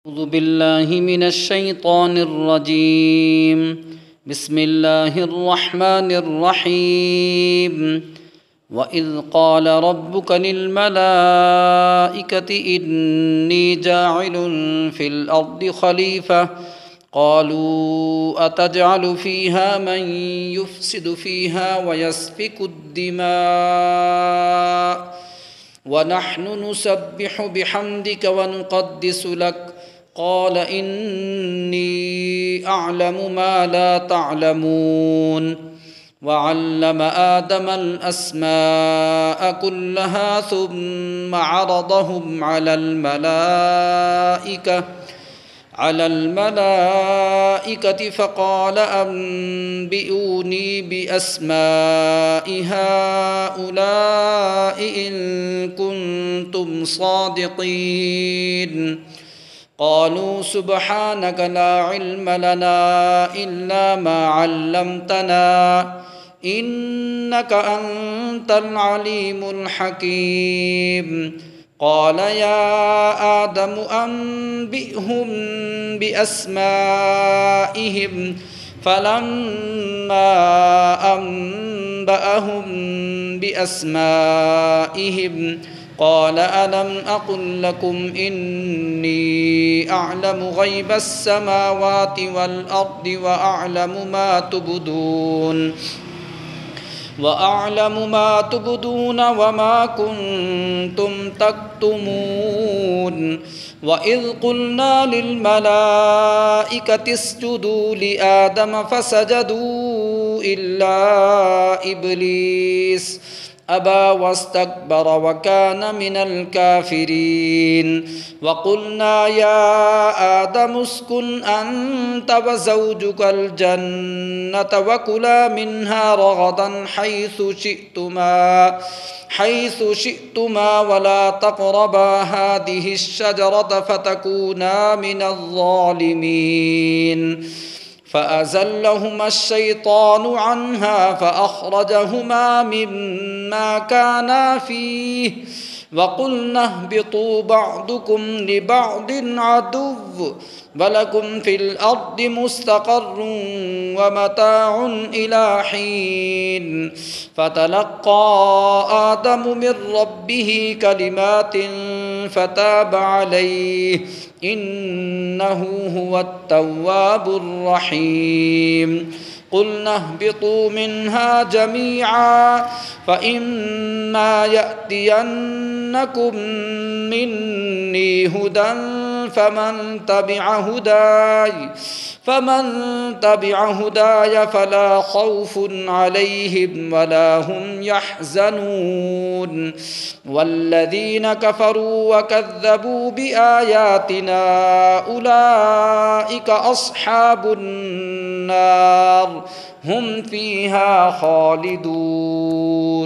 أعوذ بالله من الشيطان الرجيم. بسم الله الرحمن الرحيم. وإذ قال ربك للملائكة إني جاعل في الأرض خليفة قالوا أتجعل فيها من يفسد فيها ويسفك الدماء ونحن نسبح بحمدك ونقدس لك قال إني أعلم ما لا تعلمون. وعلم آدم الأسماء كلها ثم عرضهم على الملائكة فقال أنبئوني بأسماء هؤلاء إن كنتم صادقين. قالوا سبحانك لا علم لنا إلا ما علمتنا إنك أنت العليم الحكيم. قال يا آدم أنبئهم بأسمائهم فلما أنبأهم بأسمائهم قال ألم أقل لكم إني أعلم غيب السماوات والأرض وأعلم ما تبدون وما كنتم تكتمون. وإذ قلنا للملائكة اسجدوا لآدم فسجدوا إلا إبليس أبى واستكبر وكان من الكافرين. وقلنا يا آدم اسكن أنت وزوجك الجنة وكلا منها رغدا حيث شئتما ولا تقربا هذه الشجرة فتكونا من الظالمين. فأزلهما الشيطان عنها فأخرجهما مما كانا فيه وقلنا اهبطوا بعضكم لبعض عدو ولكم في الأرض مستقر ومتاع إلى حين. فتلقى آدم من ربه كلمات فتاب عليه إنه هو التواب الرحيم. قلنا اهبطوا منها جميعا فإما يأتينكم مني هدى فمن تبع هداي فلا خوف عليهم ولا هم يحزنون. والذين كفروا وكذبوا بآياتنا أولئك أصحاب النار هم فيها خالدون.